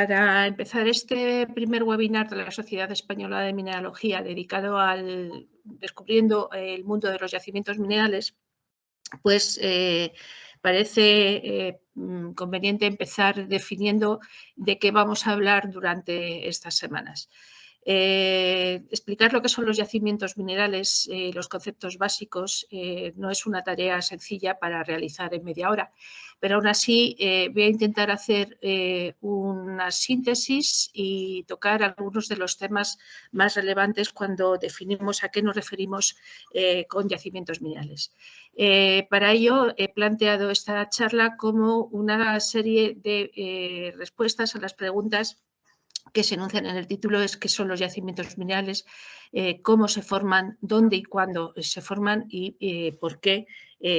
Para empezar este primer webinar de la Sociedad Española de Mineralogía dedicado al descubriendo el mundo de los yacimientos minerales, pues parece conveniente empezar definiendo de qué vamos a hablar durante estas semanas. Explicar lo que son los yacimientos minerales, los conceptos básicos, no es una tarea sencilla para realizar en media hora, pero aún así voy a intentar hacer una síntesis y tocar algunos de los temas más relevantes cuando definimos a qué nos referimos con yacimientos minerales. Para ello he planteado esta charla como una serie de respuestas a las preguntas que se enuncian en el título, es qué son los yacimientos minerales, cómo se forman, dónde y cuándo se forman y por qué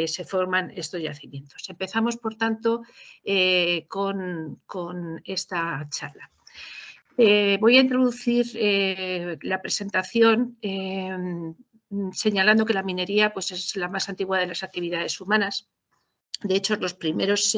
se forman estos yacimientos. Empezamos, por tanto, con esta charla. Voy a introducir la presentación señalando que la minería pues, es la más antigua de las actividades humanas. De hecho, las primeras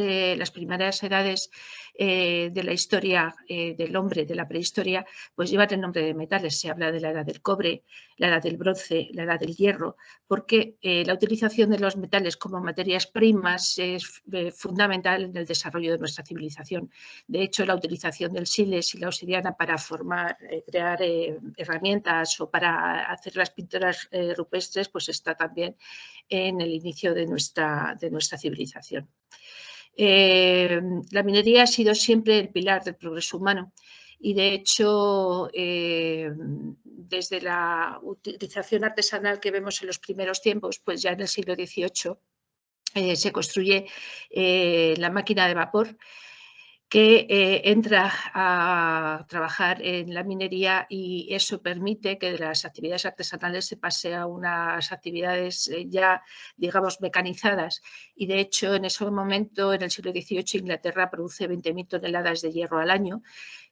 edades de la historia del hombre, de la prehistoria, pues llevan el nombre de metales. Se habla de la edad del cobre, la edad del bronce, la edad del hierro, porque la utilización de los metales como materias primas es fundamental en el desarrollo de nuestra civilización. De hecho, la utilización del sílex y la obsidiana para crear herramientas o para hacer las pinturas rupestres, pues está también en el inicio de nuestra civilización. La minería ha sido siempre el pilar del progreso humano y, de hecho, desde la utilización artesanal que vemos en los primeros tiempos, pues ya en el siglo XVIII se construye la máquina de vapor, que entra a trabajar en la minería, y eso permite que de las actividades artesanales se pase a unas actividades ya, digamos, mecanizadas. Y, de hecho, en ese momento, en el siglo XVIII, Inglaterra produce 20.000 toneladas de hierro al año,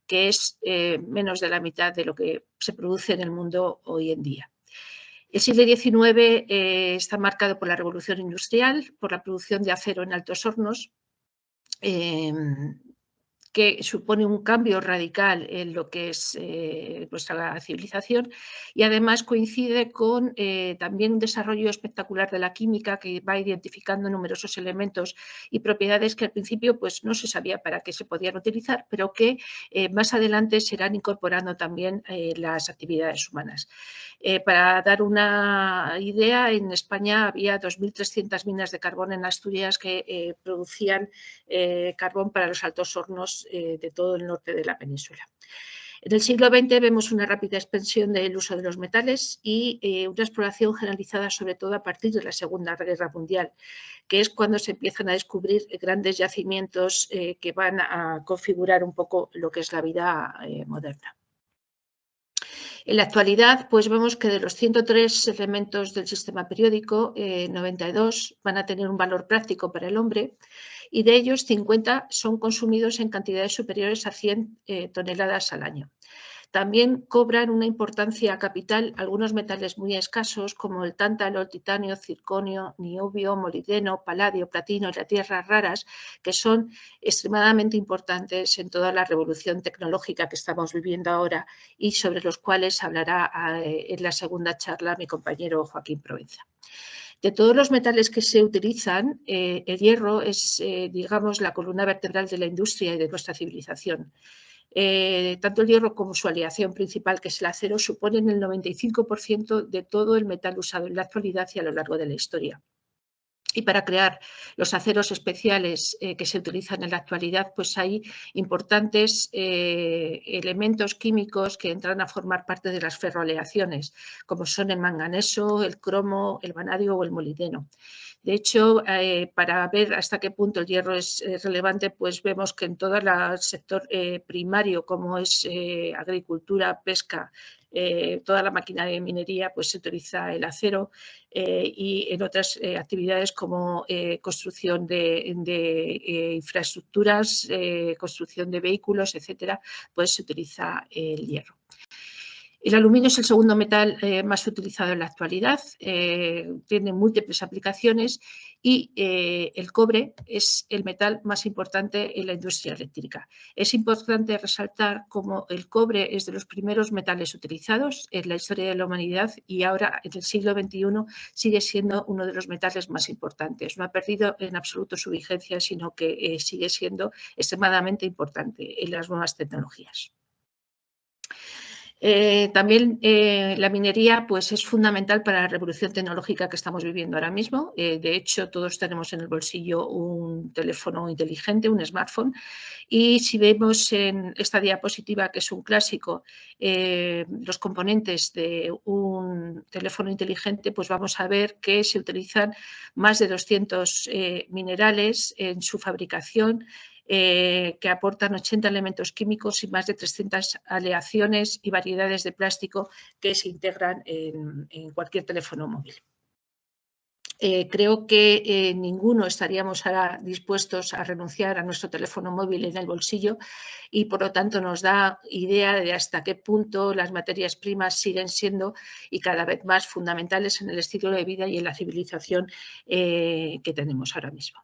que es menos de la mitad de lo que se produce en el mundo hoy en día. El siglo XIX está marcado por la revolución industrial, por la producción de acero en altos hornos, que supone un cambio radical en lo que es nuestra civilización, y además coincide con también un desarrollo espectacular de la química, que va identificando numerosos elementos y propiedades que al principio pues, no se sabía para qué se podían utilizar, pero que más adelante se irán incorporando también las actividades humanas. Para dar una idea, en España había 2.300 minas de carbón en Asturias que producían carbón para los altos hornos de todo el norte de la península. En el siglo XX vemos una rápida expansión del uso de los metales y una exploración generalizada, sobre todo a partir de la Segunda Guerra Mundial, que es cuando se empiezan a descubrir grandes yacimientos que van a configurar un poco lo que es la vida moderna. En la actualidad, pues vemos que de los 103 elementos del sistema periódico, 92 van a tener un valor práctico para el hombre, y de ellos 50 son consumidos en cantidades superiores a 100 toneladas al año. También cobran una importancia capital algunos metales muy escasos como el tántalo, el titanio, circonio, niobio, molibdeno, paladio, platino y las tierras raras, que son extremadamente importantes en toda la revolución tecnológica que estamos viviendo ahora y sobre los cuales hablará en la segunda charla mi compañero Joaquín Provenza. De todos los metales que se utilizan, el hierro es, digamos, la columna vertebral de la industria y de nuestra civilización. Tanto el hierro como su aleación principal, que es el acero, suponen el 95% de todo el metal usado en la actualidad y a lo largo de la historia. Y para crear los aceros especiales que se utilizan en la actualidad, pues hay importantes elementos químicos que entran a formar parte de las ferroaleaciones, como son el manganeso, el cromo, el vanadio o el molibdeno. De hecho, para ver hasta qué punto el hierro es relevante, pues vemos que en todo el sector primario, como es agricultura, pesca, toda la máquina de minería, pues se utiliza el acero, y en otras actividades como construcción de infraestructuras, construcción de vehículos, etcétera, pues se utiliza el hierro. El aluminio es el segundo metal más utilizado en la actualidad, tiene múltiples aplicaciones y el cobre es el metal más importante en la industria eléctrica. Es importante resaltar cómo el cobre es de los primeros metales utilizados en la historia de la humanidad y ahora en el siglo XXI sigue siendo uno de los metales más importantes. No ha perdido en absoluto su vigencia, sino que sigue siendo extremadamente importante en las nuevas tecnologías. También la minería pues, es fundamental para la revolución tecnológica que estamos viviendo ahora mismo. De hecho, todos tenemos en el bolsillo un teléfono inteligente, un smartphone. Y si vemos en esta diapositiva, que es un clásico, los componentes de un teléfono inteligente, pues vamos a ver que se utilizan más de 200 minerales en su fabricación, que aportan 80 elementos químicos y más de 300 aleaciones y variedades de plástico que se integran en cualquier teléfono móvil. Creo que ninguno estaríamos ahora dispuestos a renunciar a nuestro teléfono móvil en el bolsillo y, por lo tanto, nos da idea de hasta qué punto las materias primas siguen siendo y cada vez más fundamentales en el estilo de vida y en la civilización que tenemos ahora mismo.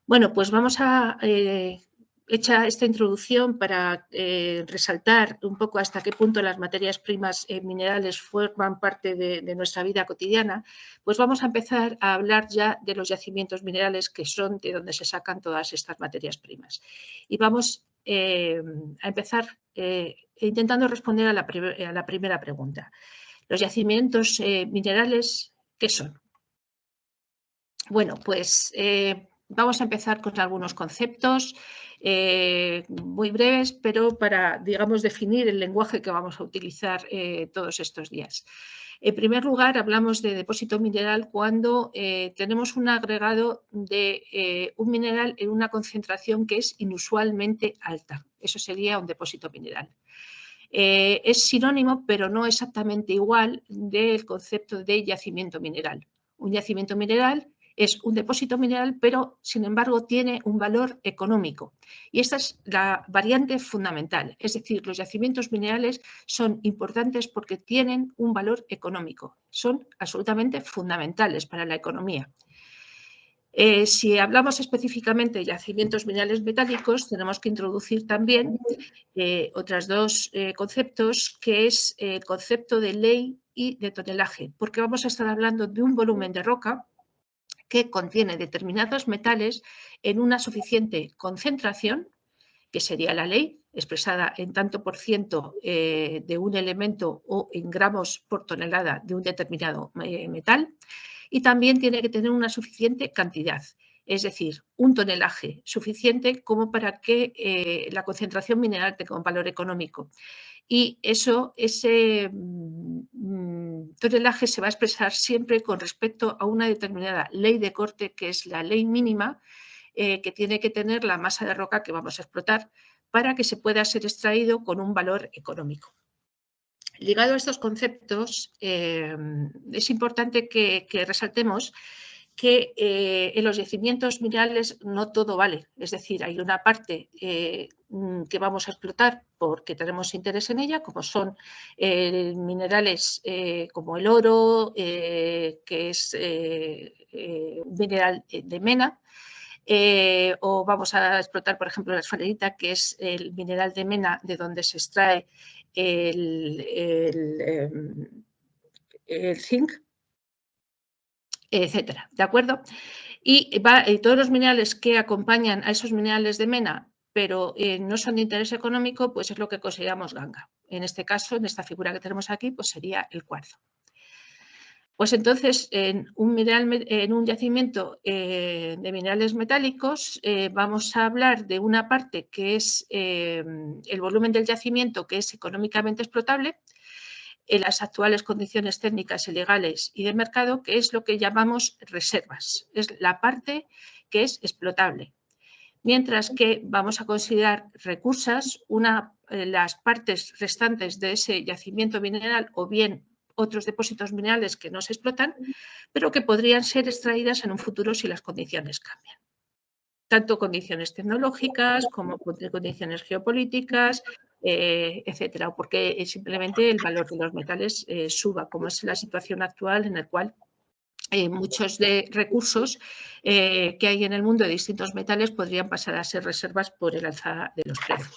Bueno, pues vamos a hecha esta introducción para resaltar un poco hasta qué punto las materias primas minerales forman parte de nuestra vida cotidiana, pues vamos a empezar a hablar ya de los yacimientos minerales, que son de donde se sacan todas estas materias primas. Y vamos a empezar intentando responder a la primera pregunta. Los yacimientos minerales, ¿qué son? Bueno, pues vamos a empezar con algunos conceptos muy breves, pero para, digamos, definir el lenguaje que vamos a utilizar todos estos días. En primer lugar, hablamos de depósito mineral cuando tenemos un agregado de un mineral en una concentración que es inusualmente alta. Eso sería un depósito mineral. Es sinónimo, pero no exactamente igual, del concepto de yacimiento mineral. Un yacimiento mineral es un depósito mineral, pero sin embargo tiene un valor económico. Y esta es la variante fundamental. Es decir, los yacimientos minerales son importantes porque tienen un valor económico. Son absolutamente fundamentales para la economía. Si hablamos específicamente de yacimientos minerales metálicos, tenemos que introducir también otros dos conceptos, que es el concepto de ley y de tonelaje, porque vamos a estar hablando de un volumen de roca que contiene determinados metales en una suficiente concentración, que sería la ley, expresada en tanto por ciento de un elemento o en gramos por tonelada de un determinado metal, y también tiene que tener una suficiente cantidad, es decir, un tonelaje suficiente como para que la concentración mineral tenga un valor económico. Y ese tonelaje se va a expresar siempre con respecto a una determinada ley de corte, que es la ley mínima, que tiene que tener la masa de roca que vamos a explotar para que se pueda ser extraído con un valor económico. Ligado a estos conceptos, es importante que resaltemos que en los yacimientos minerales no todo vale. Es decir, hay una parte que vamos a explotar porque tenemos interés en ella, como son minerales como el oro, que es un mineral de mena, o vamos a explotar, por ejemplo, la esfalerita, que es el mineral de mena de donde se extrae el zinc, etcétera, ¿de acuerdo? Y todos los minerales que acompañan a esos minerales de mena, pero no son de interés económico, pues es lo que consideramos ganga. En este caso, en esta figura que tenemos aquí, pues sería el cuarzo. Pues entonces, en un yacimiento de minerales metálicos, vamos a hablar de una parte que es el volumen del yacimiento, que es económicamente explotable en las actuales condiciones técnicas y legales y de mercado, que es lo que llamamos reservas. Es la parte que es explotable. Mientras que vamos a considerar recursos, las partes restantes de ese yacimiento mineral o bien otros depósitos minerales que no se explotan, pero que podrían ser extraídas en un futuro si las condiciones cambian. Tanto condiciones tecnológicas como condiciones geopolíticas etcétera, o porque simplemente el valor de los metales suba, como es la situación actual en la cual muchos de recursos que hay en el mundo de distintos metales podrían pasar a ser reservas por el alza de los precios.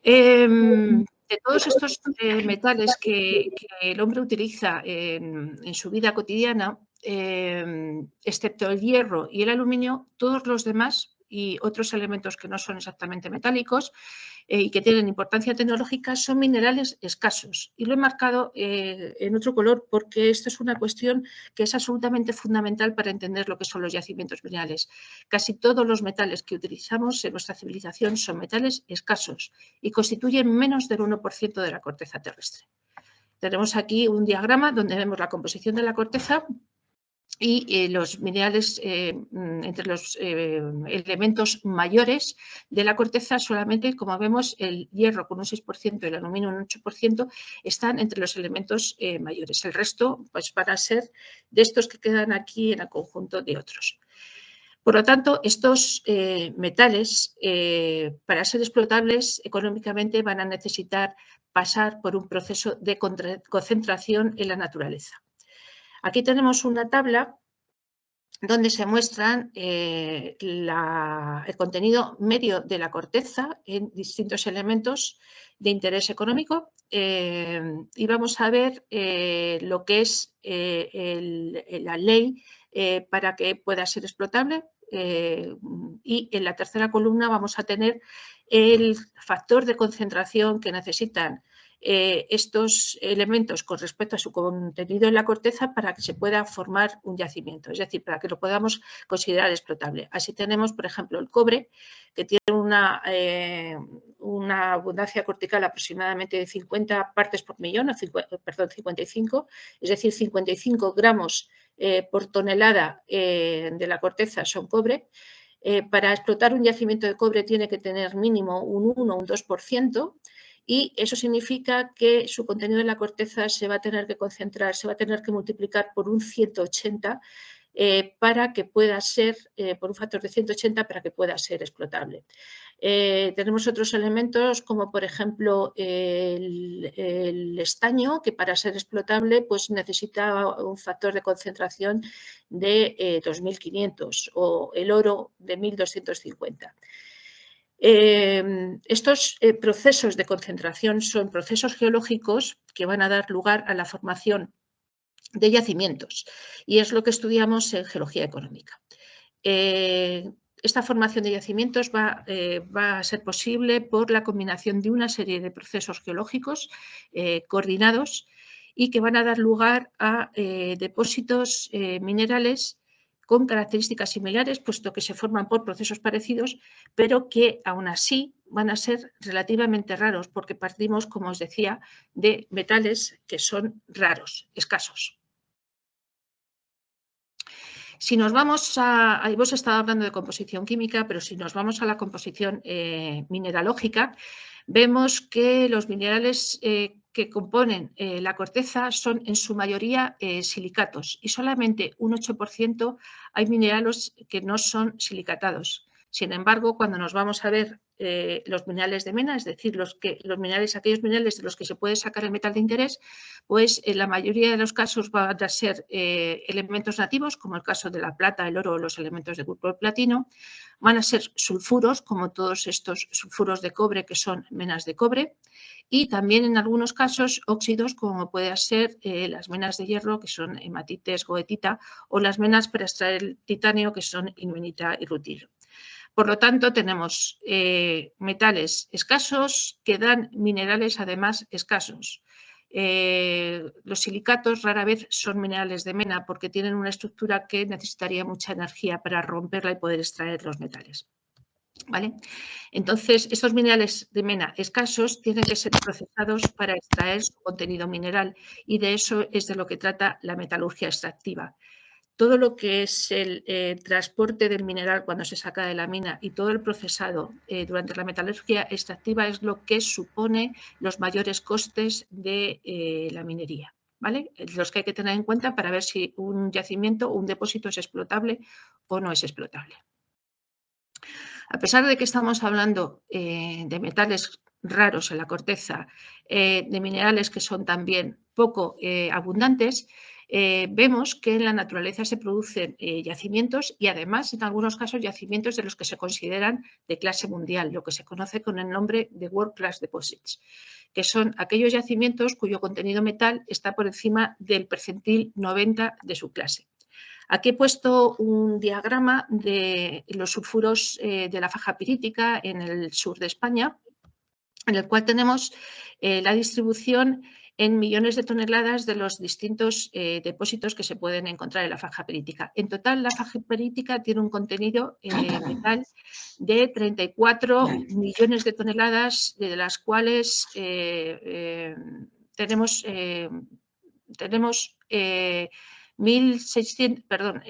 De todos estos metales que el hombre utiliza en su vida cotidiana, excepto el hierro y el aluminio, todos los demás y otros elementos que no son exactamente metálicos y que tienen importancia tecnológica son minerales escasos. Y lo he marcado en otro color porque esto es una cuestión que es absolutamente fundamental para entender lo que son los yacimientos minerales. Casi todos los metales que utilizamos en nuestra civilización son metales escasos y constituyen menos del 1% de la corteza terrestre. Tenemos aquí un diagrama donde vemos la composición de la corteza y los minerales, entre los elementos mayores de la corteza, solamente, como vemos, el hierro con un 6% y el aluminio un 8% están entre los elementos mayores. El resto pues, van a ser de estos que quedan aquí en el conjunto de otros. Por lo tanto, estos metales, para ser explotables económicamente, van a necesitar pasar por un proceso de concentración en la naturaleza. Aquí tenemos una tabla donde se muestran el contenido medio de la corteza en distintos elementos de interés económico y vamos a ver lo que es la ley para que pueda ser explotable y en la tercera columna vamos a tener el factor de concentración que necesitan estos elementos con respecto a su contenido en la corteza para que se pueda formar un yacimiento, es decir, para que lo podamos considerar explotable. Así tenemos, por ejemplo, el cobre, que tiene una abundancia cortical aproximadamente de 50 partes por millón, 55, es decir, 55 gramos por tonelada de la corteza son cobre. Para explotar un yacimiento de cobre tiene que tener mínimo un 1 o un 2%, y eso significa que su contenido en la corteza se va a tener que concentrar, se va a tener que multiplicar por un 180 para que pueda ser, por un factor de 180 para que pueda ser explotable. Tenemos otros elementos como por ejemplo el estaño, que para ser explotable pues necesita un factor de concentración de 2500 o el oro de 1250. Estos procesos de concentración son procesos geológicos que van a dar lugar a la formación de yacimientos y es lo que estudiamos en geología económica. Esta formación de yacimientos va a ser posible por la combinación de una serie de procesos geológicos coordinados y que van a dar lugar a depósitos minerales con características similares, puesto que se forman por procesos parecidos, pero que aún así van a ser relativamente raros, porque partimos, como os decía, de metales que son raros, escasos. Si nos vamos a, hemos estado hablando de composición química, pero si nos vamos a la composición mineralógica, vemos que los minerales que componen la corteza son en su mayoría silicatos y solamente un 8% hay minerales que no son silicatados. Sin embargo, cuando nos vamos a ver los minerales de mena, es decir, aquellos minerales de los que se puede sacar el metal de interés, pues en la mayoría de los casos van a ser elementos nativos, como el caso de la plata, el oro o los elementos de grupo de platino, van a ser sulfuros, como todos estos sulfuros de cobre que son menas de cobre, y también en algunos casos óxidos, como puede ser las menas de hierro, que son hematites, goetita, o las menas para extraer el titanio, que son ilmenita y rutilo. Por lo tanto, tenemos metales escasos que dan minerales además escasos. Los silicatos rara vez son minerales de mena porque tienen una estructura que necesitaría mucha energía para romperla y poder extraer los metales. ¿Vale? Entonces, estos minerales de mena escasos tienen que ser procesados para extraer su contenido mineral y de eso es de lo que trata la metalurgia extractiva. Todo lo que es el transporte del mineral cuando se saca de la mina y todo el procesado durante la metalurgia extractiva es lo que supone los mayores costes de la minería, ¿vale? Los que hay que tener en cuenta para ver si un yacimiento o un depósito es explotable o no es explotable. A pesar de que estamos hablando de metales raros en la corteza, de minerales que son también poco abundantes, vemos que en la naturaleza se producen yacimientos y además en algunos casos yacimientos de los que se consideran de clase mundial, lo que se conoce con el nombre de World Class Deposits, que son aquellos yacimientos cuyo contenido metal está por encima del percentil 90 de su clase. Aquí he puesto un diagrama de los sulfuros de la faja pirítica en el sur de España, en el cual tenemos la distribución en millones de toneladas de los distintos depósitos que se pueden encontrar en la faja pirítica. En total, la faja pirítica tiene un contenido metal de 34 millones de toneladas, de las cuales tenemos 1.600, perdón,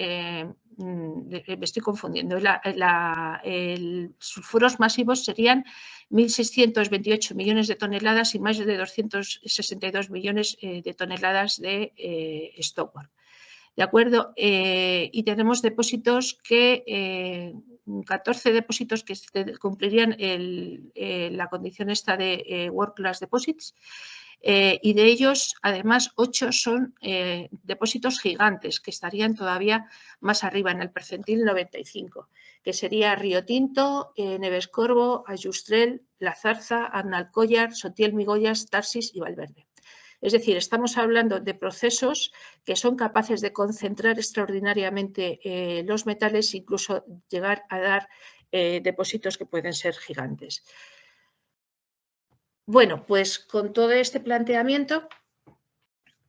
me estoy confundiendo, los sulfuros masivos serían 1.628 millones de toneladas y más de 262 millones de toneladas de stockwork. ¿De acuerdo? Y tenemos depósitos que, 14 depósitos que cumplirían la condición esta de World Class Deposits, y de ellos, además, 8 son depósitos gigantes que estarían todavía más arriba en el percentil 95, que sería Río Tinto, Nevescorvo, Ayustrel, La Zarza, Arnalcollar, Sotiel Migollas, Tarsis y Valverde. Es decir, estamos hablando de procesos que son capaces de concentrar extraordinariamente los metales, incluso llegar a dar depósitos que pueden ser gigantes. Bueno, pues con todo este planteamiento,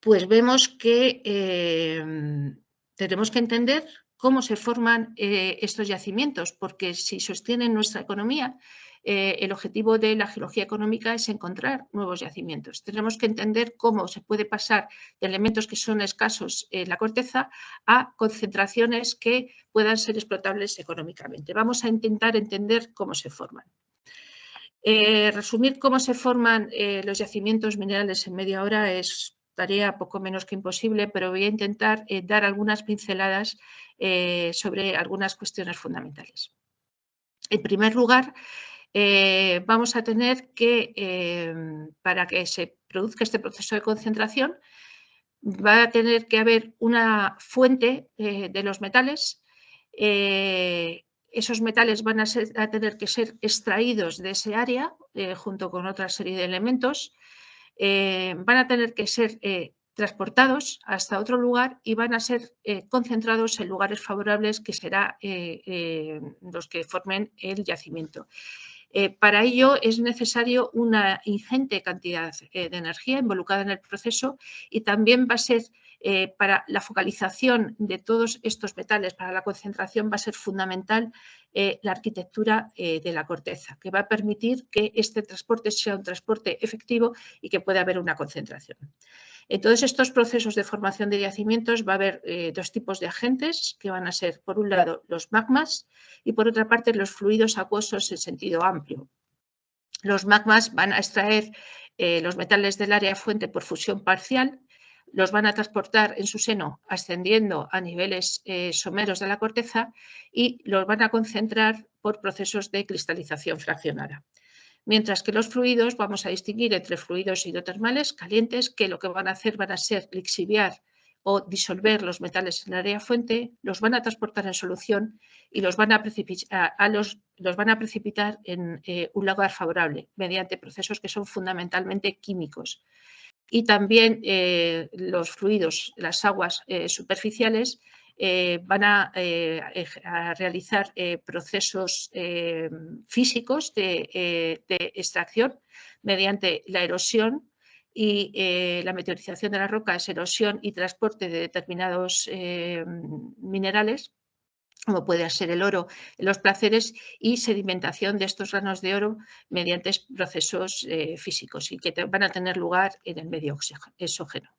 pues vemos que tenemos que entender cómo se forman estos yacimientos, porque si sostienen nuestra economía, el objetivo de la geología económica es encontrar nuevos yacimientos. Tenemos que entender cómo se puede pasar de elementos que son escasos en la corteza a concentraciones que puedan ser explotables económicamente. Vamos a intentar entender cómo se forman. Resumir cómo se forman los yacimientos minerales en media hora es tarea poco menos que imposible, pero voy a intentar dar algunas pinceladas sobre algunas cuestiones fundamentales. En primer lugar, vamos a tener que, para que se produzca este proceso de concentración, va a tener que haber una fuente de los metales. Esos metales van a tener que ser extraídos de ese área junto con otra serie de elementos. Van a tener que ser transportados hasta otro lugar y van a ser concentrados en lugares favorables que serán los que formen el yacimiento. Para ello es necesario una ingente cantidad de energía involucrada en el proceso y también va a ser para la focalización de todos estos metales, para la concentración, va a ser fundamental la arquitectura de la corteza, que va a permitir que este transporte sea un transporte efectivo y que pueda haber una concentración. En todos estos procesos de formación de yacimientos va a haber dos tipos de agentes que van a ser, por un lado, los magmas y, por otra parte, los fluidos acuosos en sentido amplio. Los magmas van a extraer los metales del área fuente por fusión parcial, los van a transportar en su seno ascendiendo a niveles someros de la corteza y los van a concentrar por procesos de cristalización fraccionada. Mientras que los fluidos, vamos a distinguir entre fluidos hidrotermales calientes, que lo que van a hacer van a ser lixiviar o disolver los metales en el área fuente, los van a transportar en solución y los van a precipitar en un lugar favorable mediante procesos que son fundamentalmente químicos. Y también los fluidos, las aguas superficiales, van a realizar procesos físicos de extracción mediante la erosión y la meteorización de las rocas, erosión y transporte de determinados minerales, como puede ser el oro, los placeres y sedimentación de estos granos de oro mediante procesos físicos y que van a tener lugar en el medio exógeno.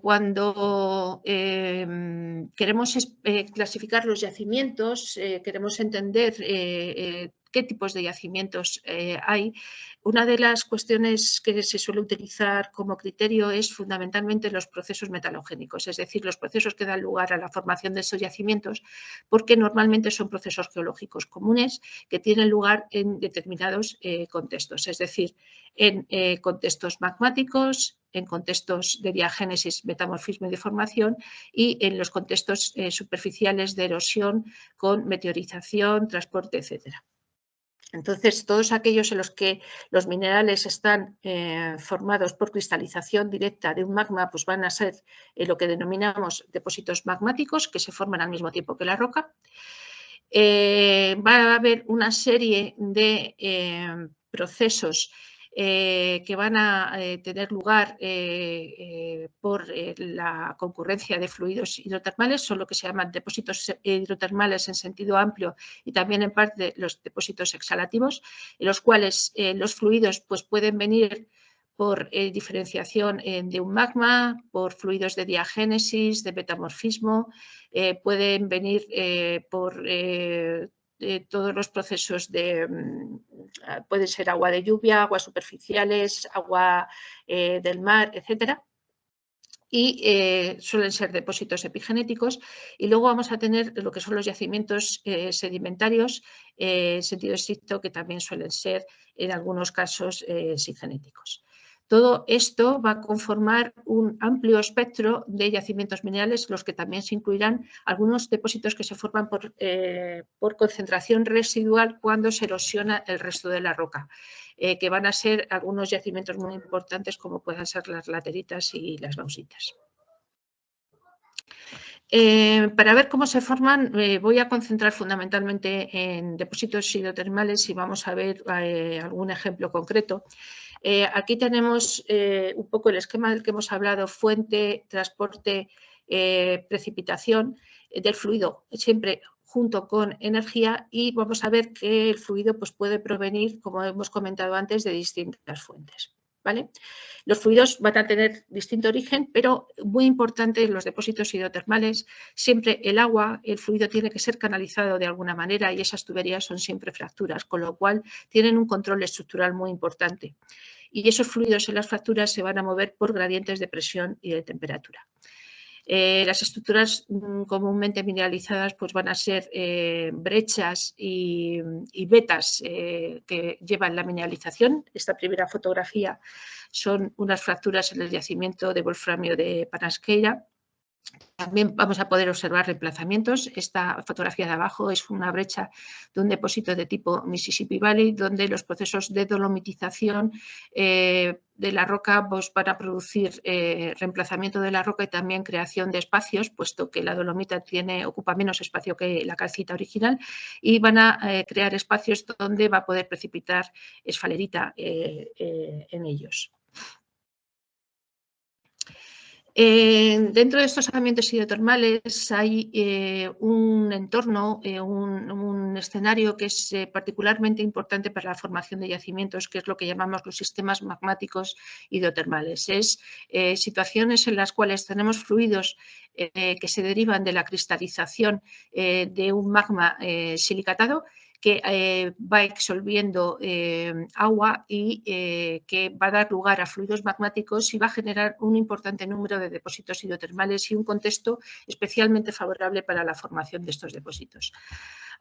Cuando queremos clasificar los yacimientos, queremos entender qué tipos de yacimientos hay, una de las cuestiones que se suele utilizar como criterio es fundamentalmente los procesos metalogénicos, es decir, los procesos que dan lugar a la formación de estos yacimientos, porque normalmente son procesos geológicos comunes que tienen lugar en determinados contextos, es decir, en contextos magmáticos, en contextos de diagénesis, metamorfismo y deformación y en los contextos superficiales de erosión con meteorización, transporte, etcétera. Entonces, todos aquellos en los que los minerales están formados por cristalización directa de un magma, pues van a ser lo que denominamos depósitos magmáticos, que se forman al mismo tiempo que la roca. Va a haber una serie de procesos que van a tener lugar por la concurrencia de fluidos hidrotermales, son lo que se llaman depósitos hidrotermales en sentido amplio y también en parte los depósitos exhalativos, en los cuales los fluidos pues, pueden venir por diferenciación de un magma, por fluidos de diagénesis, de metamorfismo, pueden venir por todos los procesos de, pueden ser agua de lluvia, aguas superficiales, agua del mar, etcétera. Y suelen ser depósitos epigenéticos. Y luego vamos a tener lo que son los yacimientos sedimentarios, en sentido estricto, que también suelen ser en algunos casos singenéticos. Todo esto va a conformar un amplio espectro de yacimientos minerales, los que también se incluirán algunos depósitos que se forman por concentración residual cuando se erosiona el resto de la roca, que van a ser algunos yacimientos muy importantes como puedan ser las lateritas y las bauxitas. Para ver cómo se forman, voy a concentrar fundamentalmente en depósitos hidrotermales y vamos a ver algún ejemplo concreto. Aquí tenemos un poco el esquema del que hemos hablado, fuente, transporte, precipitación del fluido, siempre junto con energía, y vamos a ver que el fluido pues, puede provenir, como hemos comentado antes, de distintas fuentes. ¿Vale? Los fluidos van a tener distinto origen, pero muy importante en los depósitos hidrotermales, siempre el agua, el fluido tiene que ser canalizado de alguna manera y esas tuberías son siempre fracturas, con lo cual tienen un control estructural muy importante. Y esos fluidos en las fracturas se van a mover por gradientes de presión y de temperatura. Las estructuras comúnmente mineralizadas pues van a ser brechas y vetas que llevan la mineralización. Esta primera fotografía son unas fracturas en el yacimiento de wolframio de Panasqueira. También vamos a poder observar reemplazamientos. Esta fotografía de abajo es una brecha de un depósito de tipo Mississippi Valley, donde los procesos de dolomitización de la roca pues, van a producir reemplazamiento de la roca y también creación de espacios, puesto que la dolomita ocupa menos espacio que la calcita original, y van a crear espacios donde va a poder precipitar esfalerita en ellos. Dentro de estos ambientes hidrotermales hay un entorno, un escenario que es particularmente importante para la formación de yacimientos, que es lo que llamamos los sistemas magmáticos hidrotermales. Es situaciones en las cuales tenemos fluidos que se derivan de la cristalización de un magma silicatado, que va exsolviendo agua y que va a dar lugar a fluidos magmáticos y va a generar un importante número de depósitos hidrotermales y un contexto especialmente favorable para la formación de estos depósitos.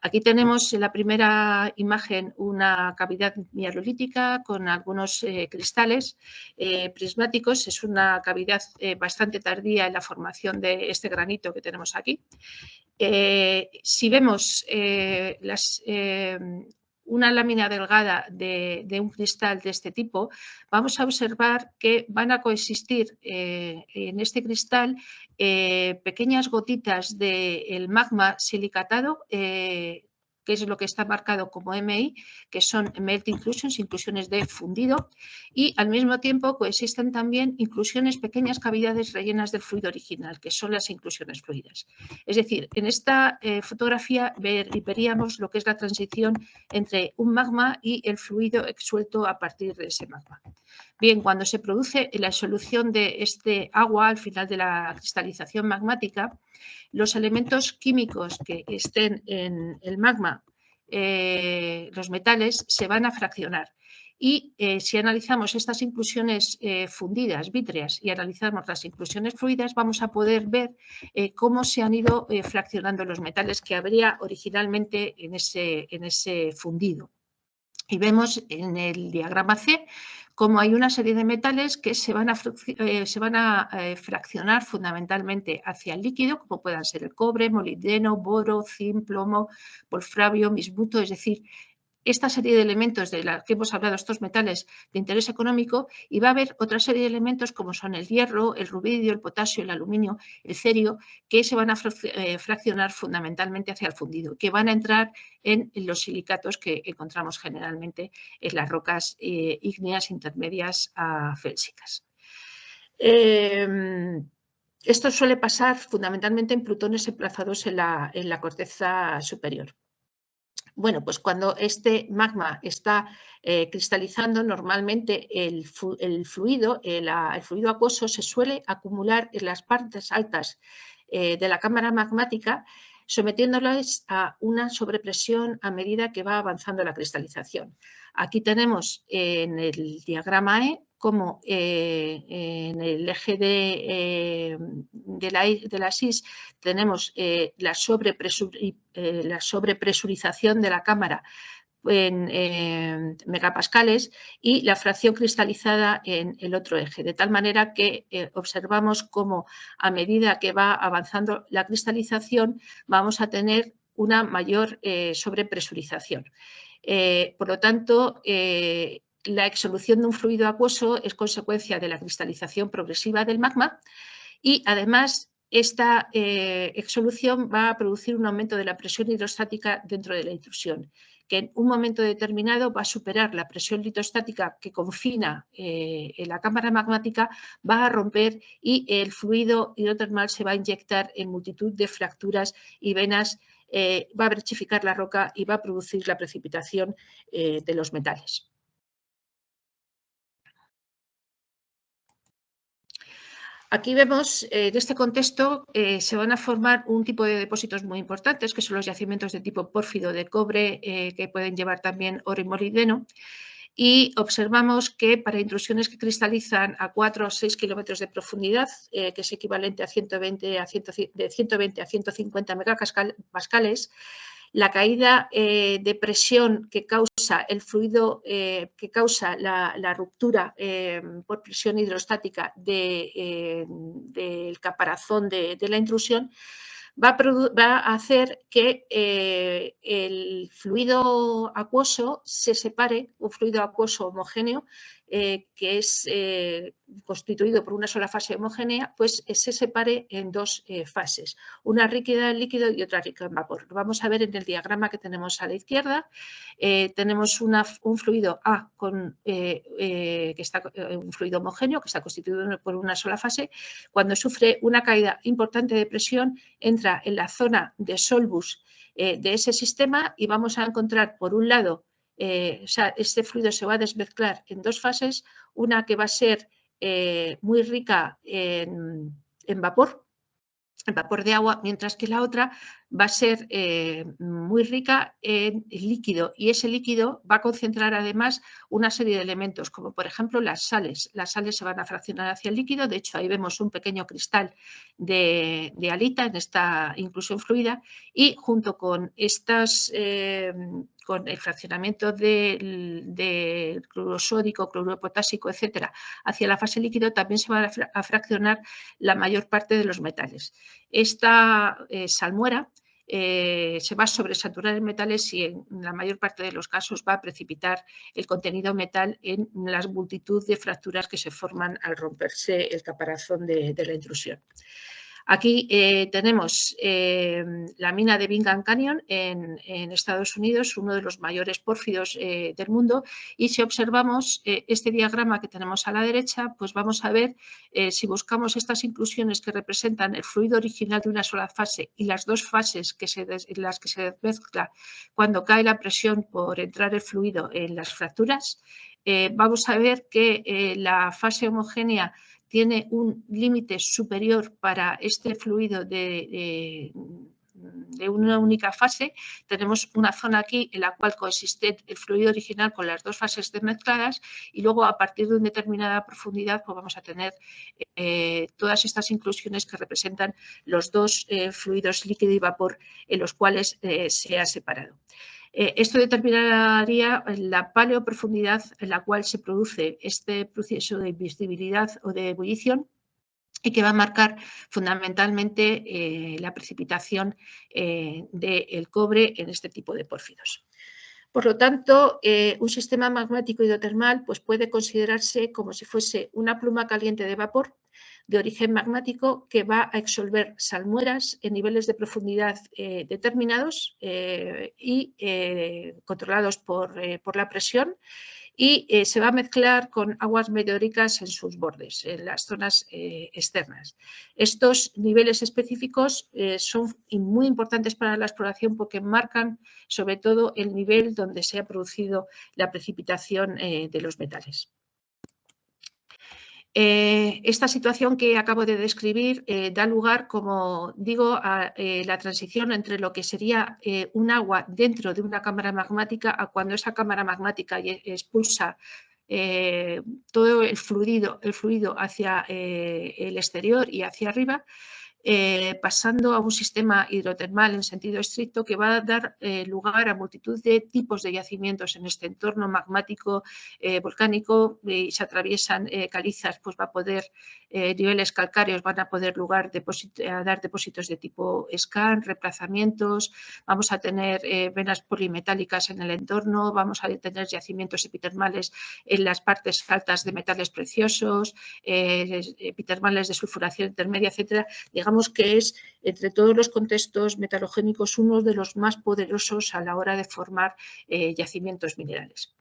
Aquí tenemos en la primera imagen una cavidad mineralítica con algunos cristales prismáticos. Es una cavidad bastante tardía en la formación de este granito que tenemos aquí. Si vemos una lámina delgada de un cristal de este tipo, vamos a observar que van a coexistir en este cristal pequeñas gotitas del magma silicatado que es lo que está marcado como MI, que son Melt Inclusions, inclusiones de fundido, y al mismo tiempo coexisten también inclusiones, pequeñas cavidades rellenas del fluido original, que son las inclusiones fluidas. Es decir, en esta fotografía veríamos lo que es la transición entre un magma y el fluido exsuelto a partir de ese magma. Bien, cuando se produce la solución de este agua al final de la cristalización magmática, los elementos químicos que estén en el magma, los metales, se van a fraccionar. Y si analizamos estas inclusiones fundidas, vítreas, y analizamos las inclusiones fluidas, vamos a poder ver cómo se han ido fraccionando los metales que habría originalmente en ese fundido. Y vemos en el diagrama C cómo hay una serie de metales que se van a fraccionar fundamentalmente hacia el líquido, como puedan ser el cobre, molibdeno, boro, zinc, plomo, wolframio, bismuto, es decir, esta serie de elementos de la que hemos hablado, estos metales de interés económico, y va a haber otra serie de elementos como son el hierro, el rubidio, el potasio, el aluminio, el cerio, que se van a fraccionar fundamentalmente hacia el fundido, que van a entrar en los silicatos que encontramos generalmente en las rocas ígneas intermedias a félsicas. Esto suele pasar fundamentalmente en plutones emplazados en la corteza superior. Bueno, pues cuando este magma está cristalizando, normalmente el fluido acuoso se suele acumular en las partes altas de la cámara magmática, sometiéndolas a una sobrepresión a medida que va avanzando la cristalización. Aquí tenemos en el diagrama E como en el eje de la SIS tenemos la sobrepresurización de la cámara en megapascales y la fracción cristalizada en el otro eje, de tal manera que observamos cómo a medida que va avanzando la cristalización vamos a tener una mayor sobrepresurización. Por lo tanto, la exsolución de un fluido acuoso es consecuencia de la cristalización progresiva del magma y además esta exsolución va a producir un aumento de la presión hidrostática dentro de la intrusión, que en un momento determinado va a superar la presión litostática que confina en la cámara magmática, va a romper y el fluido hidrotermal se va a inyectar en multitud de fracturas y venas, va a brechificar la roca y va a producir la precipitación de los metales. Aquí vemos, en este contexto, se van a formar un tipo de depósitos muy importantes, que son los yacimientos de tipo pórfido de cobre, que pueden llevar también oro y molibdeno. Y observamos que para intrusiones que cristalizan a 4 o 6 kilómetros de profundidad, que es equivalente a 120 a 150 megapascales, la caída de presión que causa el fluido, que causa la ruptura por presión hidrostática del caparazón de la intrusión, va a hacer que el fluido acuoso se separe, un fluido acuoso homogéneo, que es constituido por una sola fase homogénea, pues se separe en dos fases, una rica en líquido y otra rica en vapor. Lo vamos a ver en el diagrama que tenemos a la izquierda. Tenemos un fluido A que está un fluido homogéneo que está constituido por una sola fase. Cuando sufre una caída importante de presión, entra en la zona de solvus de ese sistema y vamos a encontrar, por un lado, o sea, este fluido se va a desmezclar en dos fases, una que va a ser muy rica en vapor de agua, mientras que la otra va a ser muy rica en líquido, y ese líquido va a concentrar además una serie de elementos, como por ejemplo las sales. Las sales se van a fraccionar hacia el líquido, de hecho ahí vemos un pequeño cristal de halita en esta inclusión fluida, y junto con estas con el fraccionamiento del cloruro sódico, cloruro potásico, etcétera, hacia la fase líquido, también se va a fraccionar la mayor parte de los metales. Esta salmuera se va a sobresaturar en metales y en la mayor parte de los casos va a precipitar el contenido metal en la multitud de fracturas que se forman al romperse el caparazón de la intrusión. Aquí tenemos la mina de Bingham Canyon en Estados Unidos, uno de los mayores pórfidos del mundo, y si observamos este diagrama que tenemos a la derecha, pues vamos a ver si buscamos estas inclusiones que representan el fluido original de una sola fase y las dos fases en las que se mezcla cuando cae la presión por entrar el fluido en las fracturas, vamos a ver que la fase homogénea tiene un límite superior para este fluido de una única fase. Tenemos una zona aquí en la cual coexiste el fluido original con las dos fases mezcladas y luego a partir de una determinada profundidad pues vamos a tener todas estas inclusiones que representan los dos fluidos líquido y vapor en los cuales se ha separado. Esto determinaría la paleoprofundidad en la cual se produce este proceso de invisibilidad o de ebullición y que va a marcar fundamentalmente la precipitación del cobre en este tipo de pórfidos. Por lo tanto, un sistema magmático hidrotermal pues, puede considerarse como si fuese una pluma caliente de vapor de origen magmático que va a exsolver salmueras en niveles de profundidad determinados y controlados por la presión, y se va a mezclar con aguas meteóricas en sus bordes, en las zonas externas. Estos niveles específicos son muy importantes para la exploración porque marcan sobre todo el nivel donde se ha producido la precipitación de los metales. Esta situación que acabo de describir da lugar, como digo, a la transición entre lo que sería un agua dentro de una cámara magmática a cuando esa cámara magmática expulsa todo el fluido hacia el exterior y hacia arriba, pasando a un sistema hidrotermal en sentido estricto que va a dar lugar a multitud de tipos de yacimientos en este entorno magmático volcánico y se atraviesan calizas, pues va a poder, niveles calcáreos van a poder dar depósitos de tipo skarn, reemplazamientos, vamos a tener venas polimetálicas en el entorno, vamos a tener yacimientos epitermales en las partes altas de metales preciosos, epitermales de sulfuración intermedia, etcétera. Digamos que es, entre todos los contextos metalogénicos, uno de los más poderosos a la hora de formar yacimientos minerales.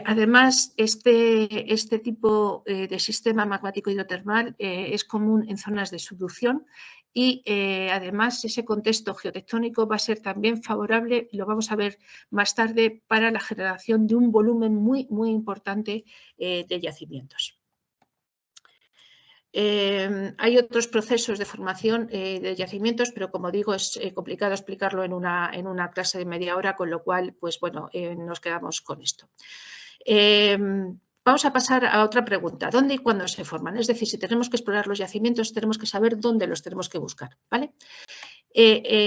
Además, este tipo de sistema magmático hidrotermal es común en zonas de subducción y además ese contexto geotectónico va a ser también favorable, lo vamos a ver más tarde, para la generación de un volumen muy, muy importante de yacimientos. Hay otros procesos de formación de yacimientos, pero como digo, es complicado explicarlo en una clase de media hora, con lo cual, pues bueno, nos quedamos con esto. Vamos a pasar a otra pregunta. ¿Dónde y cuándo se forman? Es decir, si tenemos que explorar los yacimientos, tenemos que saber dónde los tenemos que buscar, ¿vale?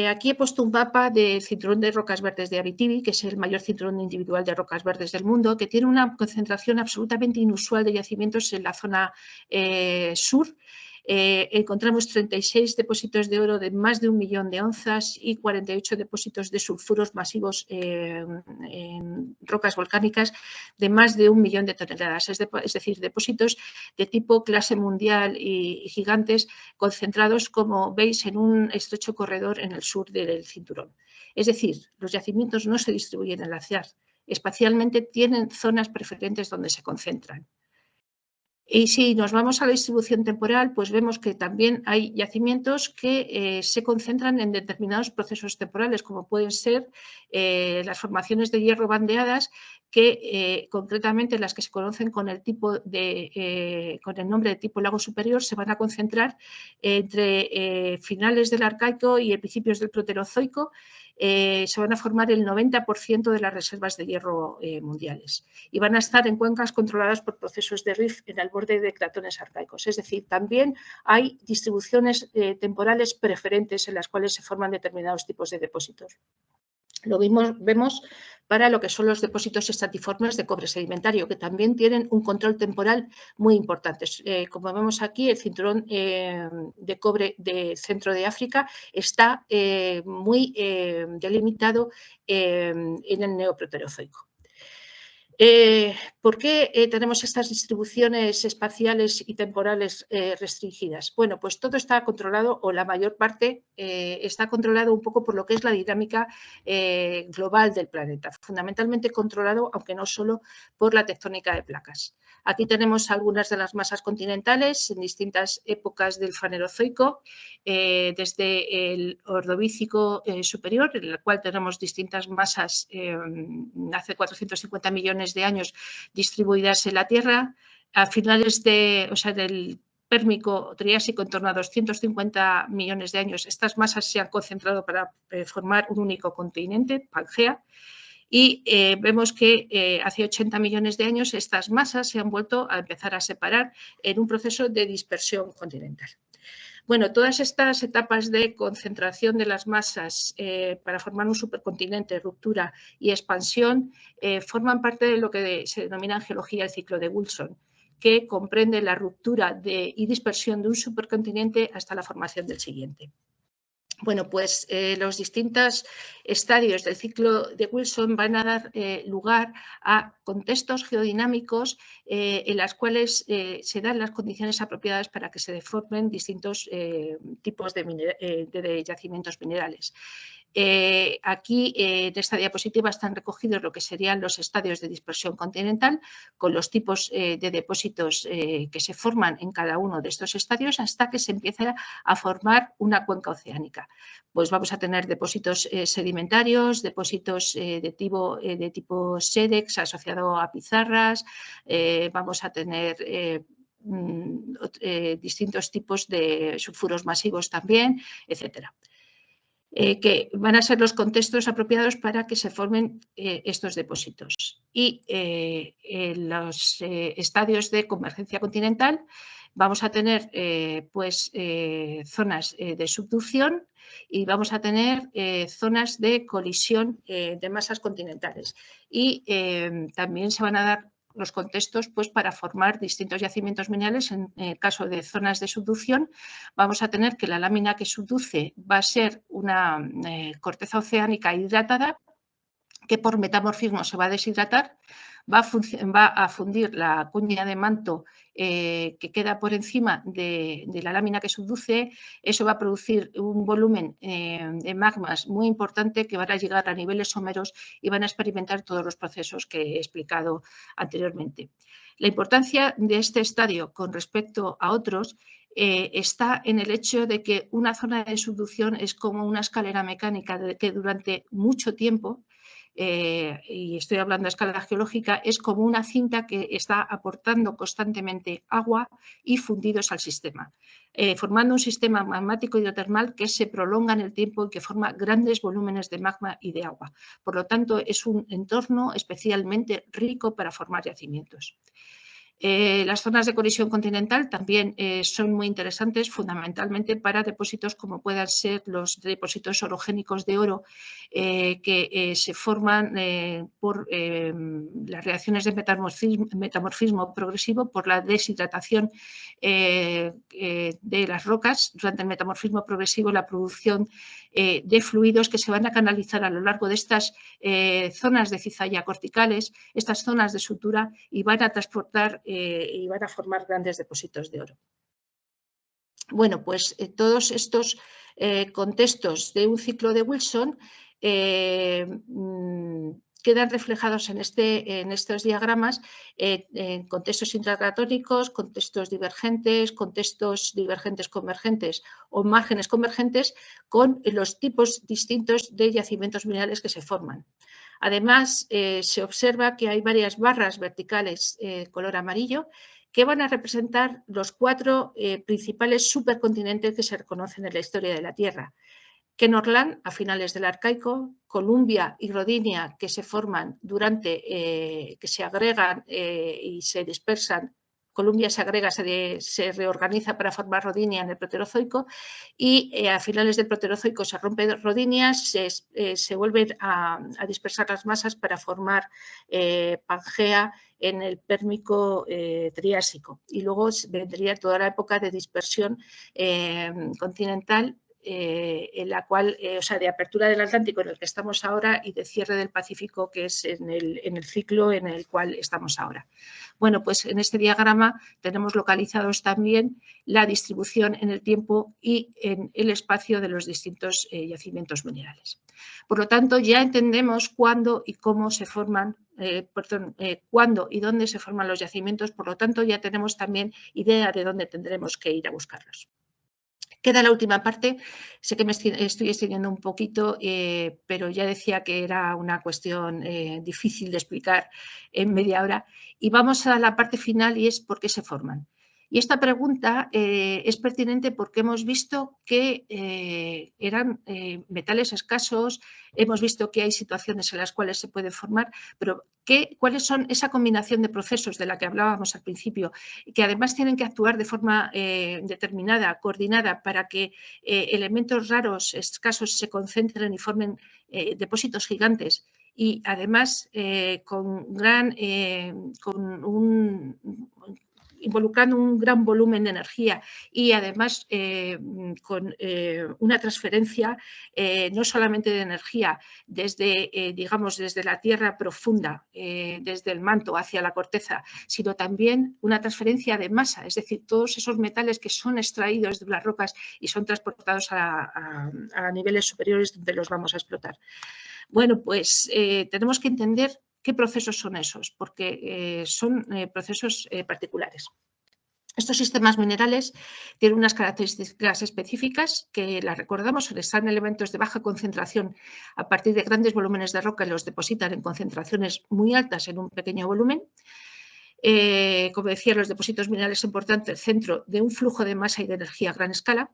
Aquí he puesto un mapa del cinturón de rocas verdes de Abitibi, que es el mayor cinturón individual de rocas verdes del mundo, que tiene una concentración absolutamente inusual de yacimientos en la zona sur. Encontramos 36 depósitos de oro de más de 1 millón de onzas y 48 depósitos de sulfuros masivos en rocas volcánicas de más de 1 millón de toneladas, es decir, depósitos de tipo clase mundial y gigantes concentrados, como veis, en un estrecho corredor en el sur del cinturón. Es decir, los yacimientos no se distribuyen al azar, espacialmente tienen zonas preferentes donde se concentran. Y si nos vamos a la distribución temporal, pues vemos que también hay yacimientos que se concentran en determinados procesos temporales, como pueden ser las formaciones de hierro bandeadas, que concretamente las que se conocen con el nombre de tipo lago superior, se van a concentrar entre finales del Arcaico y principios del Proterozoico. Se van a formar el 90% de las reservas de hierro mundiales y van a estar en cuencas controladas por procesos de rift en el borde de cratones arcaicos. Es decir, también hay distribuciones temporales preferentes en las cuales se forman determinados tipos de depósitos. Lo vemos para lo que son los depósitos estratiformes de cobre sedimentario, que también tienen un control temporal muy importante. Como vemos aquí, el cinturón de cobre del centro de África está muy delimitado en el Neoproterozoico. ¿Por qué tenemos estas distribuciones espaciales y temporales restringidas? Bueno, pues todo está controlado, o la mayor parte está controlado un poco por lo que es la dinámica global del planeta, fundamentalmente controlado, aunque no solo, por la tectónica de placas. Aquí tenemos algunas de las masas continentales en distintas épocas del Fanerozoico, desde el Ordovícico superior, en el cual tenemos distintas masas hace 450 millones de años distribuidas en la Tierra, a finales del Pérmico Triásico, en torno a 250 millones de años, estas masas se han concentrado para formar un único continente, Pangea, y vemos que hace 80 millones de años estas masas se han vuelto a empezar a separar en un proceso de dispersión continental. Bueno, todas estas etapas de concentración de las masas para formar un supercontinente, ruptura y expansión forman parte de lo que se denomina en geología el ciclo de Wilson, que comprende la ruptura y dispersión de un supercontinente hasta la formación del siguiente. Bueno, pues los distintos estadios del ciclo de Wilson van a dar lugar a contextos geodinámicos en los cuales se dan las condiciones apropiadas para que se deformen distintos tipos de yacimientos minerales. Aquí en esta diapositiva están recogidos lo que serían los estadios de dispersión continental con los tipos de depósitos que se forman en cada uno de estos estadios hasta que se empieza a formar una cuenca oceánica. Pues vamos a tener depósitos sedimentarios, depósitos de tipo SEDEX asociado a pizarras, vamos a tener distintos tipos de sulfuros masivos también, etcétera. Que van a ser los contextos apropiados para que se formen estos depósitos. Y en los estadios de convergencia continental vamos a tener zonas de subducción y vamos a tener zonas de colisión de masas continentales. Y también se van a dar los contextos para formar distintos yacimientos minerales. En el caso de zonas de subducción, vamos a tener que la lámina que subduce va a ser una corteza oceánica hidratada que por metamorfismo se va a deshidratar, va a fundir la cuña de manto que queda por encima de la lámina que subduce. Eso va a producir un volumen de magmas muy importante que van a llegar a niveles someros y van a experimentar todos los procesos que he explicado anteriormente. La importancia de este estadio con respecto a otros está en el hecho de que una zona de subducción es como una escalera mecánica que durante mucho tiempo, y estoy hablando a escala geológica, es como una cinta que está aportando constantemente agua y fundidos al sistema, formando un sistema magmático hidrotermal que se prolonga en el tiempo y que forma grandes volúmenes de magma y de agua. Por lo tanto, es un entorno especialmente rico para formar yacimientos. Las zonas de colisión continental también son muy interesantes, fundamentalmente para depósitos como puedan ser los depósitos orogénicos de oro que se forman por las reacciones de metamorfismo progresivo, por la deshidratación de las rocas durante el metamorfismo progresivo, la producción de fluidos que se van a canalizar a lo largo de estas zonas de cizalla corticales, estas zonas de sutura, y van a transportar y van a formar grandes depósitos de oro. Bueno, pues todos estos contextos de un ciclo de Wilson quedan reflejados en estos diagramas en contextos intracratónicos, contextos divergentes convergentes o márgenes convergentes con los tipos distintos de yacimientos minerales que se forman. Además, se observa que hay varias barras verticales color amarillo que van a representar los 4 principales supercontinentes que se reconocen en la historia de la Tierra. Kenorland a finales del Arcaico, Columbia y Rodinia, que se forman que se agregan y se dispersan. Columbia se agrega, se reorganiza para formar Rodinia en el Proterozoico, y a finales del Proterozoico se rompe Rodinia, se vuelven a dispersar las masas para formar Pangea en el Pérmico Triásico. Y luego vendría toda la época de dispersión continental en la cual, o sea, de apertura del Atlántico en el que estamos ahora y de cierre del Pacífico, que es en el ciclo en el cual estamos ahora. Bueno, pues en este diagrama tenemos localizados también la distribución en el tiempo y en el espacio de los distintos yacimientos minerales. Por lo tanto, ya entendemos cuándo y cómo se forman, cuándo y dónde se forman los yacimientos, por lo tanto, ya tenemos también idea de dónde tendremos que ir a buscarlos. Queda la última parte, sé que me estoy extendiendo un poquito, pero ya decía que era una cuestión difícil de explicar en media hora. Y vamos a la parte final y es por qué se forman. Y esta pregunta es pertinente porque hemos visto que eran metales escasos, hemos visto que hay situaciones en las cuales se puede formar, pero ¿cuáles son esa combinación de procesos de la que hablábamos al principio, que además tienen que actuar de forma determinada, coordinada, para que elementos raros, escasos, se concentren y formen depósitos gigantes? Y además involucrando un gran volumen de energía y además con una transferencia no solamente de energía desde, digamos, desde la tierra profunda, desde el manto hacia la corteza, sino también una transferencia de masa, es decir, todos esos metales que son extraídos de las rocas y son transportados a niveles superiores donde los vamos a explotar. Bueno, pues tenemos que entender qué procesos son esos, porque son procesos particulares. Estos sistemas minerales tienen unas características específicas que las recordamos, están elementos de baja concentración a partir de grandes volúmenes de roca y los depositan en concentraciones muy altas en un pequeño volumen. Como decía, los depósitos minerales son, por tanto, el centro de un flujo de masa y de energía a gran escala,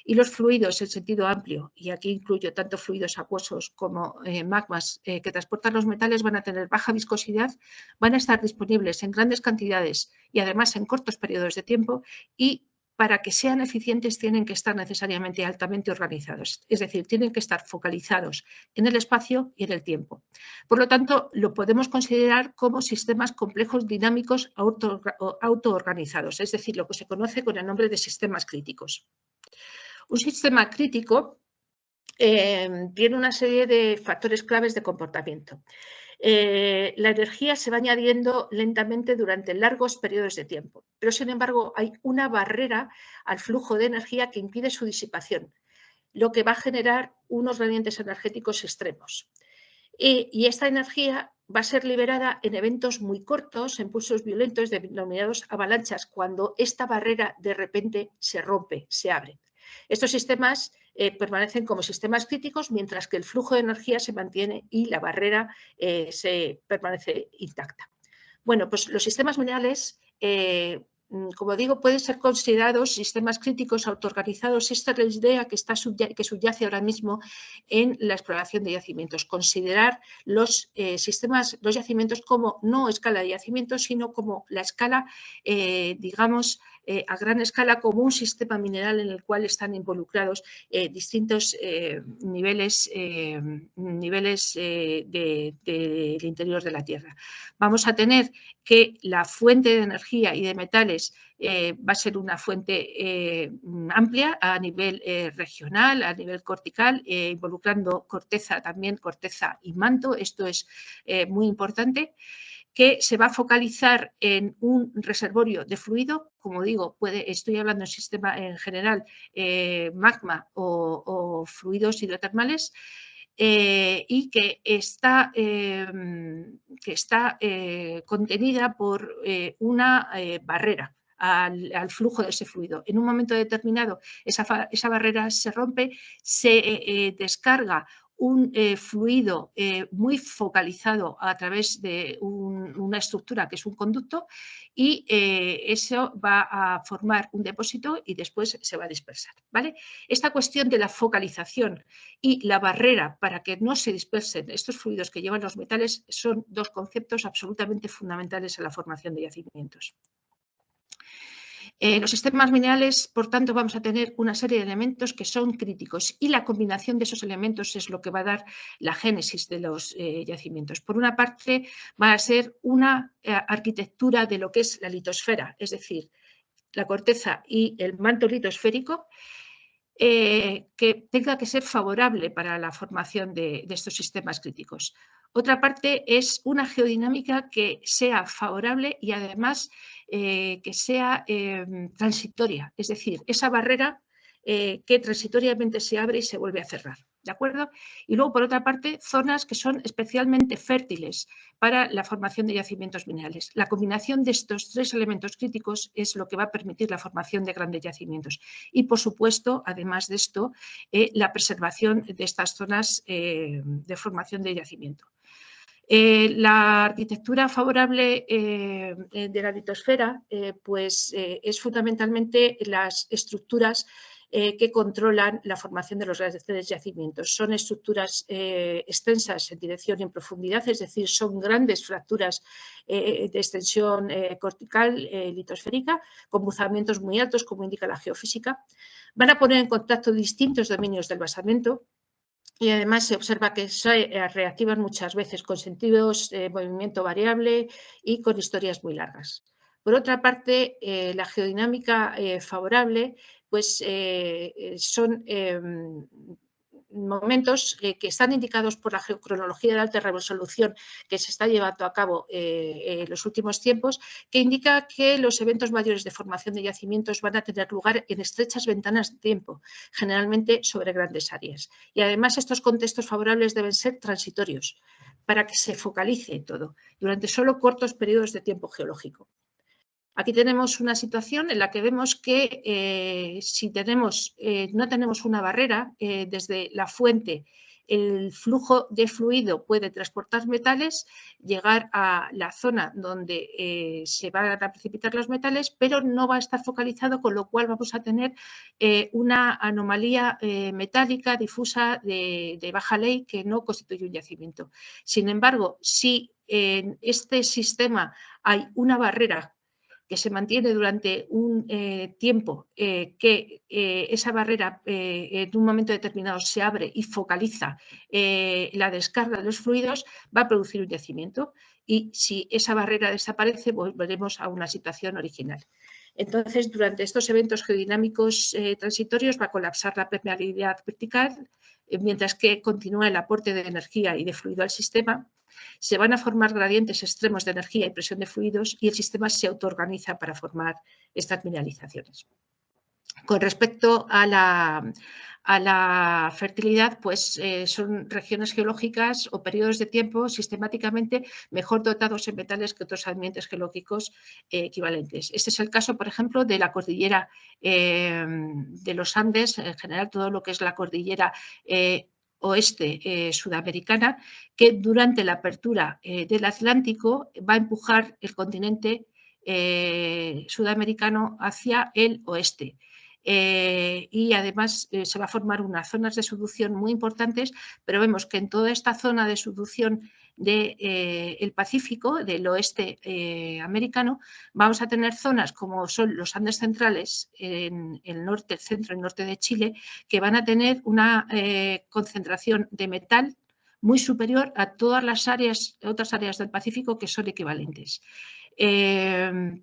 y los fluidos en sentido amplio, y aquí incluyo tanto fluidos acuosos como magmas que transportan los metales, van a tener baja viscosidad, van a estar disponibles en grandes cantidades y además en cortos periodos de tiempo, y para que sean eficientes tienen que estar necesariamente altamente organizados, es decir, tienen que estar focalizados en el espacio y en el tiempo. Por lo tanto, lo podemos considerar como sistemas complejos dinámicos autoorganizados, es decir, lo que se conoce con el nombre de sistemas críticos. Un sistema crítico tiene una serie de factores claves de comportamiento. La energía se va añadiendo lentamente durante largos periodos de tiempo, pero sin embargo hay una barrera al flujo de energía que impide su disipación, lo que va a generar unos gradientes energéticos extremos. Y esta energía va a ser liberada en eventos muy cortos, en pulsos violentos denominados avalanchas, cuando esta barrera de repente se rompe, se abre. Estos sistemas permanecen como sistemas críticos mientras que el flujo de energía se mantiene y la barrera se permanece intacta. Bueno, pues los sistemas minerales, como digo, pueden ser considerados sistemas críticos autoorganizados. Esta es la idea que subyace ahora mismo en la exploración de yacimientos. Considerar los yacimientos como no escala de yacimientos, sino como la escala, digamos, a gran escala, como un sistema mineral en el cual están involucrados distintos niveles del interior de la Tierra. Vamos a tener que la fuente de energía y de metales va a ser una fuente amplia a nivel regional, a nivel cortical, involucrando corteza también, corteza y manto. Esto es muy importante, que se va a focalizar en un reservorio de fluido, como digo, estoy hablando en sistema en general, magma o fluidos hidrotermales, y que está contenida por una barrera al flujo de ese fluido. En un momento determinado esa barrera se rompe, se descarga un fluido muy focalizado a través de una estructura que es un conducto, y eso va a formar un depósito y después se va a dispersar, ¿vale? Esta cuestión de la focalización y la barrera para que no se dispersen estos fluidos que llevan los metales son dos conceptos absolutamente fundamentales en la formación de yacimientos. Los sistemas minerales, por tanto, vamos a tener una serie de elementos que son críticos, y la combinación de esos elementos es lo que va a dar la génesis de los yacimientos. Por una parte, va a ser una arquitectura de lo que es la litosfera, es decir, la corteza y el manto litosférico, que tenga que ser favorable para la formación de estos sistemas críticos. Otra parte es una geodinámica que sea favorable y además que sea transitoria, es decir, esa barrera que transitoriamente se abre y se vuelve a cerrar. ¿De acuerdo? Y luego, por otra parte, zonas que son especialmente fértiles para la formación de yacimientos minerales. La combinación de estos tres elementos críticos es lo que va a permitir la formación de grandes yacimientos. Y, por supuesto, además de esto, la preservación de estas zonas de formación de yacimiento. La arquitectura favorable de la litosfera pues, es fundamentalmente las estructuras que controlan la formación de los grandes yacimientos. Son estructuras extensas en dirección y en profundidad, es decir, son grandes fracturas de extensión cortical litosférica con buzamientos muy altos, como indica la geofísica. Van a poner en contacto distintos dominios del basamento. Y además se observa que se reactivan muchas veces con sentidos de movimiento variable y con historias muy largas. Por otra parte, la geodinámica favorable pues, son momentos que están indicados por la geocronología de alta resolución que se está llevando a cabo en los últimos tiempos, que indica que los eventos mayores de formación de yacimientos van a tener lugar en estrechas ventanas de tiempo, generalmente sobre grandes áreas. Y además estos contextos favorables deben ser transitorios para que se focalice todo durante solo cortos periodos de tiempo geológico. Aquí tenemos una situación en la que vemos que si no tenemos una barrera, desde la fuente el flujo de fluido puede transportar metales, llegar a la zona donde se van a precipitar los metales, pero no va a estar focalizado, con lo cual vamos a tener una anomalía metálica difusa de baja ley que no constituye un yacimiento. Sin embargo, si en este sistema hay una barrera que se mantiene durante un tiempo, que esa barrera en un momento determinado se abre y focaliza la descarga de los fluidos, va a producir un yacimiento. Y si esa barrera desaparece, volveremos a una situación original. Entonces, durante estos eventos geodinámicos transitorios va a colapsar la permeabilidad vertical, mientras que continúa el aporte de energía y de fluido al sistema. Se van a formar gradientes extremos de energía y presión de fluidos y el sistema se autoorganiza para formar estas mineralizaciones. Con respecto a la fertilidad, pues son regiones geológicas o periodos de tiempo sistemáticamente mejor dotados en metales que otros ambientes geológicos equivalentes. Este es el caso, por ejemplo, de la cordillera de los Andes, en general todo lo que es la cordillera oeste sudamericana, que durante la apertura del Atlántico va a empujar el continente sudamericano hacia el oeste. Y además se va a formar unas zonas de subducción muy importantes, pero vemos que en toda esta zona de subducción del Pacífico, del oeste americano, vamos a tener zonas como son los Andes centrales en el norte, el centro y norte de Chile, que van a tener una concentración de metal muy superior a todas las otras áreas del Pacífico que son equivalentes.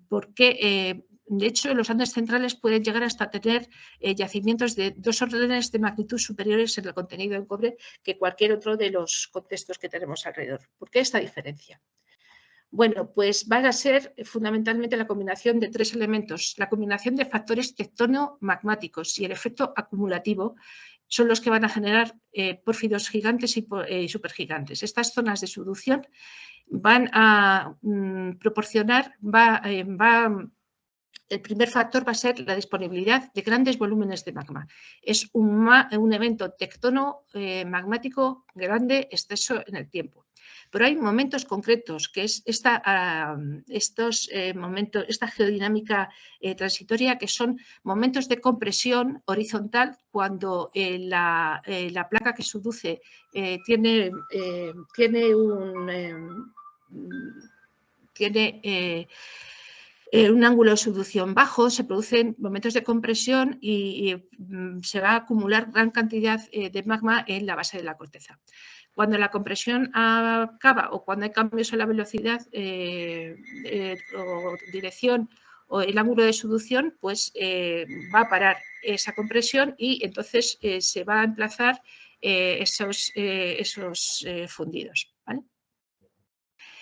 Porque de hecho, los Andes centrales pueden llegar hasta tener yacimientos de 2 órdenes de magnitud superiores en el contenido en cobre que cualquier otro de los contextos que tenemos alrededor. ¿Por qué esta diferencia? Bueno, pues va a ser fundamentalmente la combinación de 3 elementos. La combinación de factores tectono-magmáticos y el efecto acumulativo son los que van a generar pórfidos gigantes y supergigantes. Estas zonas de subducción van a proporcionar, el primer factor va a ser la disponibilidad de grandes volúmenes de magma. Es un evento tectono-magmático grande, exceso en el tiempo. Pero hay momentos concretos, que es esta geodinámica transitoria, que son momentos de compresión horizontal cuando la placa que subduce tiene un ángulo de subducción bajo, se producen momentos de compresión y se va a acumular gran cantidad de magma en la base de la corteza. Cuando la compresión acaba o cuando hay cambios en la velocidad o dirección o el ángulo de subducción, pues va a parar esa compresión y entonces se va a emplazar esos fundidos, ¿vale?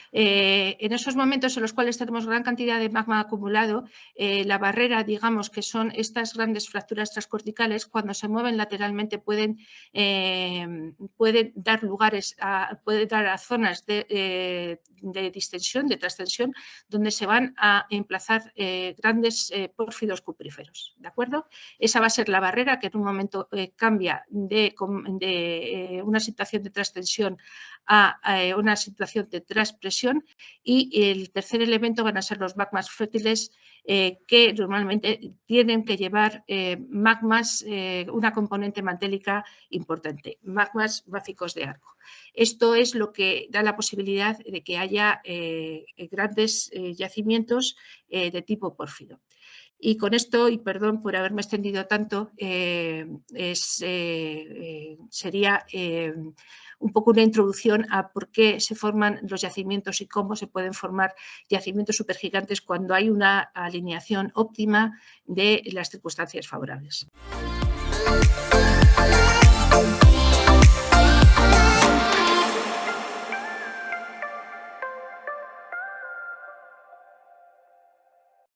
En esos momentos en los cuales tenemos gran cantidad de magma acumulado, la barrera, digamos, que son estas grandes fracturas transcorticales, cuando se mueven lateralmente pueden dar a zonas de distensión, de trascensión, donde se van a emplazar grandes pórfidos cupríferos, ¿de acuerdo? Esa va a ser la barrera que en un momento cambia de una situación de trascensión a una situación de transpresión, y el tercer elemento van a ser los magmas fértiles que normalmente tienen que llevar magmas, una componente mantélica importante, magmas básicos de arco. Esto es lo que da la posibilidad de que haya grandes yacimientos de tipo pórfido. Y con esto, y perdón por haberme extendido tanto, sería un poco una introducción a por qué se forman los yacimientos y cómo se pueden formar yacimientos supergigantes cuando hay una alineación óptima de las circunstancias favorables.